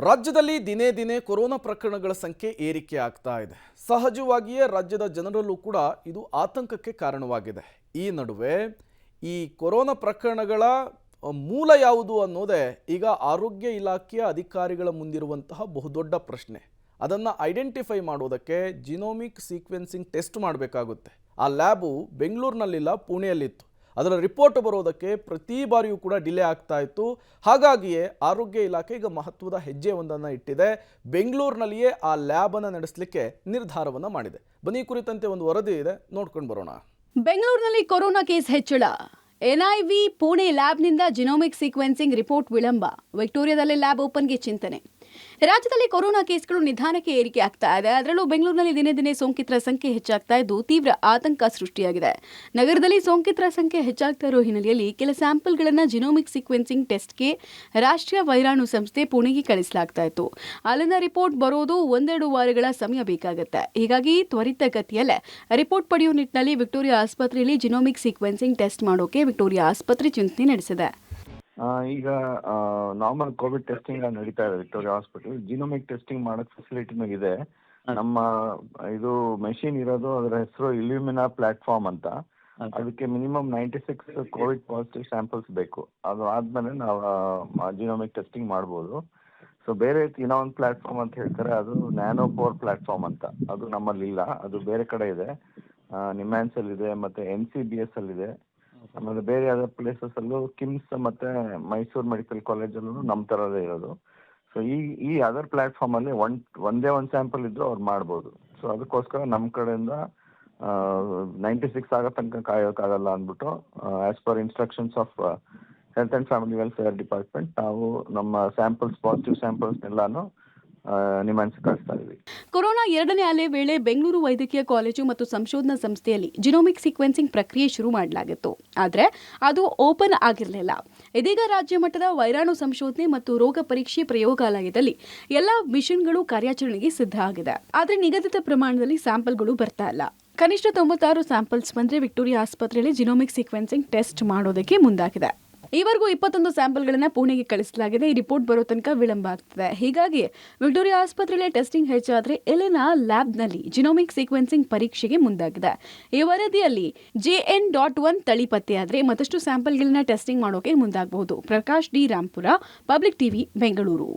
ರಾಜ್ಯದಲ್ಲಿ ದಿನೇ ದಿನೇ ಕೊರೋನಾ ಪ್ರಕರಣಗಳ ಸಂಖ್ಯೆ ಏರಿಕೆ ಆಗ್ತಾ ಇದೆ. ಸಹಜವಾಗಿಯೇ ರಾಜ್ಯದ ಜನರಲ್ಲೂ ಕೂಡ ಇದು ಆತಂಕಕ್ಕೆ ಕಾರಣವಾಗಿದೆ. ಈ ನಡುವೆ ಈ ಕೊರೋನಾ ಪ್ರಕರಣಗಳ ಮೂಲ ಯಾವುದು ಅನ್ನೋದೇ ಈಗ ಆರೋಗ್ಯ ಇಲಾಖೆಯ ಅಧಿಕಾರಿಗಳ ಮುಂದಿರುವಂತಹ ಬಹುದೊಡ್ಡ ಪ್ರಶ್ನೆ. ಅದನ್ನು ಐಡೆಂಟಿಫೈ ಮಾಡೋದಕ್ಕೆ ಜಿನೋಮಿಕ್ ಸೀಕ್ವೆನ್ಸಿಂಗ್ ಟೆಸ್ಟ್ ಮಾಡಬೇಕಾಗುತ್ತೆ. ಆ ಲ್ಯಾಬು ಬೆಂಗಳೂರಿನಲ್ಲಿಲ್ಲ, ಪುಣೆಯಲ್ಲಿತ್ತು. ಅದರ ರಿಪೋರ್ಟ್ ಬರೋದಕ್ಕೆ ಪ್ರತಿ ಬಾರಿಯೂ ಕೂಡ ಡಿಲೇ ಆಗ್ತಾ ಇತ್ತು. ಹಾಗಾಗಿಯೇ ಆರೋಗ್ಯ ಇಲಾಖೆ ಈಗ ಮಹತ್ವದ ಹೆಜ್ಜೆ ಒಂದನ್ನು ಇಟ್ಟಿದೆ. ಬೆಂಗಳೂರಿನಲ್ಲಿಯೇ ಆ ಲ್ಯಾಬನ್ನು ನಡೆಸಲಿಕ್ಕೆ ನಿರ್ಧಾರವನ್ನು ಮಾಡಿದೆ. ಬನ್ನಿ, ಕುರಿತಂತೆ ಒಂದು ವರದಿ ಇದೆ, ನೋಡ್ಕೊಂಡು ಬರೋಣ. ಬೆಂಗಳೂರಿನಲ್ಲಿ ಕೊರೋನಾ ಕೇಸ್ ಹೆಚ್ಚಳ. NIV Pune ಲ್ಯಾಬ್ನಿಂದ genomic sequencing report ವಿಳಂಬ. ವಿಕ್ಟೋರಿಯಾದಲ್ಲಿ ಲ್ಯಾಬ್ ಓಪನ್ಗೆ ಚಿಂತನೆ. ರಾಜ್ಯದಲ್ಲಿ ಕೊರೋನಾ ಕೇಸ್ಗಳು ನಿಧಾನಕ್ಕೆ ಏರಿಕೆ ಆಗ್ತಾ ಇದೆ. ಅದರಲ್ಲೂ ಬೆಂಗಳೂರಿನಲ್ಲಿ ದಿನೇ ದಿನೇ ಸೋಂಕಿತರ ಸಂಖ್ಯೆ ಹೆಚ್ಚಾಗ್ತಾ ಇದ್ದು ತೀವ್ರ ಆತಂಕ ಸೃಷ್ಟಿಯಾಗಿದೆ. ನಗರದಲ್ಲಿ ಸೋಂಕಿತರ ಸಂಖ್ಯೆ ಹೆಚ್ಚಾಗ್ತಾ ಇರೋ ಹಿನ್ನೆಲೆಯಲ್ಲಿ ಕೆಲ ಸ್ಯಾಂಪಲ್ಗಳನ್ನು ಜಿನೋಮಿಕ್ ಸೀಕ್ವೆನ್ಸಿಂಗ್ ಟೆಸ್ಟ್ಗೆ ರಾಷ್ಟ್ರೀಯ ವೈರಾಣು ಸಂಸ್ಥೆ ಪುಣೆಗೆ ಕಳಿಸಲಾಗ್ತಾ ಇತ್ತು. ಅಲ್ಲಿಂದ ರಿಪೋರ್ಟ್ ಬರೋದು 1-2 ವಾರಗಳ ಸಮಯ ಬೇಕಾಗುತ್ತೆ. ಹೀಗಾಗಿ ತ್ವರಿತಗತಿಯಲ್ಲೇ ರಿಪೋರ್ಟ್ ಪಡೆಯುವ ನಿಟ್ಟಿನಲ್ಲಿ ವಿಕ್ಟೋರಿಯಾ ಆಸ್ಪತ್ರೆಯಲ್ಲಿ ಜಿನೋಮಿಕ್ ಸೀಕ್ವೆನ್ಸಿಂಗ್ ಟೆಸ್ಟ್ ಮಾಡೋಕೆ ವಿಕ್ಟೋರಿಯಾ ಆಸ್ಪತ್ರೆ ಚಿಂತನೆ ನಡೆಸಿದೆ. ಈಗ ನಾರ್ಮಲ್ ಕೋವಿಡ್ ಟೆಸ್ಟಿಂಗ್ ನಡೀತಾ ಇದೆ ವಿಕ್ಟೋರಿಯಾ ಹಾಸ್ಪಿಟಲ್. ಜಿನೋಮಿಕ್ ಟೆಸ್ಟಿಂಗ್ ಮಾಡಕ್ ಫೆಸಿಲಿಟಿನೂ ಇದೆ. ನಮ್ಮ ಇದು ಮೆಷಿನ್ ಇರೋದು, ಅದರ ಹೆಸರು ಇಲ್ಯುಮಿನಾ ಪ್ಲಾಟ್ಫಾರ್ಮ್ ಅಂತ. ಅದಕ್ಕೆ ಮಿನಿಮಮ್ 96 ಕೋವಿಡ್ ಪಾಸಿಟಿವ್ ಸ್ಯಾಂಪಲ್ಸ್ ಬೇಕು. ಅದು ಆದ್ಮೇಲೆ ನಾವು ಜಿನೋಮಿಕ್ ಟೆಸ್ಟಿಂಗ್ ಮಾಡ್ಬೋದು. ಸೊ ಬೇರೆ ಇನ್ನೂ ಒಂದು ಪ್ಲಾಟ್ಫಾರ್ಮ್ ಅಂತ ಹೇಳ್ತಾರೆ, ಅದು ನ್ಯಾನೋಪೋರ್ ಪ್ಲಾಟ್ಫಾರ್ಮ್ ಅಂತ. ಅದು ನಮ್ಮಲ್ಲಿ ಇಲ್ಲ, ಅದು ಬೇರೆ ಕಡೆ ಇದೆ. ನಿಮ್ಯಾನ್ಸ್ ಅಲ್ಲಿ ಇದೆ, ಮತ್ತೆ NCBS ಅಲ್ಲಿ ಇದೆ. ಆಮೇಲೆ ಬೇರೆ ಯಾವ್ದಾದ್ರು ಪ್ಲೇಸಸ್ ಅಲ್ಲೂ, ಕಿಮ್ಸ್ ಮತ್ತೆ ಮೈಸೂರು ಮೆಡಿಕಲ್ ಕಾಲೇಜಲ್ಲೂ ನಮ್ಮ ಥರದೇ ಇರೋದು. ಸೊ ಈ ಅದರ್ ಪ್ಲಾಟ್ಫಾರ್ಮ್ ಅಲ್ಲಿ ಒಂದೇ ಒಂದು ಸ್ಯಾಂಪಲ್ ಇದ್ರು ಅವ್ರು ಮಾಡ್ಬೋದು. ಸೊ ಅದಕ್ಕೋಸ್ಕರ ನಮ್ಮ ಕಡೆಯಿಂದ 96 ಆಗೋ ತನಕ ಕಾಯೋಕ್ಕಾಗಲ್ಲ ಅಂದ್ಬಿಟ್ಟು, as per instructions of health and family welfare department, ನಾವು ನಮ್ಮ ಸ್ಯಾಂಪಲ್ಸ್, ಪಾಸಿಟಿವ್ ಸ್ಯಾಂಪಲ್ಸ್ ಎಲ್ಲಾನು ನಿಮ್ಯಾನ್ಸ್ ಕಳಿಸ್ತಾ ಇದ್ವಿ. ಕೊರೋನಾ 2ನೇ ಅಲೆ ವೇಳೆ ಬೆಂಗಳೂರು ವೈದ್ಯಕೀಯ ಕಾಲೇಜು ಮತ್ತು ಸಂಶೋಧನಾ ಸಂಸ್ಥೆಯಲ್ಲಿ ಜಿನೋಮಿಕ್ ಸೀಕ್ವೆನ್ಸಿಂಗ್ ಪ್ರಕ್ರಿಯೆ ಶುರು ಮಾಡಲಾಗಿತ್ತು. ಆದರೆ ಅದು ಓಪನ್ ಆಗಿರಲಿಲ್ಲ. ಇದೀಗ ರಾಜ್ಯ ಮಟ್ಟದ ವೈರಾಣು ಸಂಶೋಧನೆ ಮತ್ತು ರೋಗ ಪರೀಕ್ಷೆ ಪ್ರಯೋಗಾಲಯದಲ್ಲಿ ಎಲ್ಲ ಮಿಷನ್ಗಳು ಕಾರ್ಯಾಚರಣೆಗೆ ಸಿದ್ಧ ಆಗಿದೆ. ಆದರೆ ನಿಗದಿತ ಪ್ರಮಾಣದಲ್ಲಿ ಸ್ಯಾಂಪಲ್ಗಳು ಬರ್ತಾ ಇಲ್ಲ. ಕನಿಷ್ಠ 96 ಸ್ಯಾಂಪಲ್ಸ್ ಬಂದರೆ ವಿಕ್ಟೋರಿಯಾ ಆಸ್ಪತ್ರೆಯಲ್ಲಿ ಜಿನೋಮಿಕ್ ಸೀಕ್ವೆನ್ಸಿಂಗ್ ಟೆಸ್ಟ್ ಮಾಡೋದಕ್ಕೆ ಮುಂದಾಗಿದೆ. ಈವರೆಗೂ 21 ಸ್ಯಾಂಪಲ್ಗಳನ್ನು ಪುಣೆಗೆ ಕಳಿಸಲಾಗಿದೆ. ಈ ರಿಪೋರ್ಟ್ ಬರೋ ತನಕ ವಿಳಂಬ ಆಗ್ತದೆ. ಹೀಗಾಗಿ ವಿಕ್ಟೋರಿಯಾ ಆಸ್ಪತ್ರೆಯಲ್ಲಿ ಟೆಸ್ಟಿಂಗ್ ಹೆಚ್ಚಾದರೆ ಎಲೆನಾ ಲ್ಯಾಬ್ನಲ್ಲಿ ಜಿನೋಮಿಕ್ ಸೀಕ್ವೆನ್ಸಿಂಗ್ ಪರೀಕ್ಷೆಗೆ ಮುಂದಾಗಿದೆ. ಈ ವರದಿಯಲ್ಲಿ JN.1 ತಳಿ ಪತ್ತೆಯಾದರೆ ಮತ್ತಷ್ಟು ಸ್ಯಾಂಪಲ್ಗಳನ್ನ ಟೆಸ್ಟಿಂಗ್ ಮಾಡೋಕೆ ಮುಂದಾಗಬಹುದು. Prakash D Rampura, public TV, Bengaluru.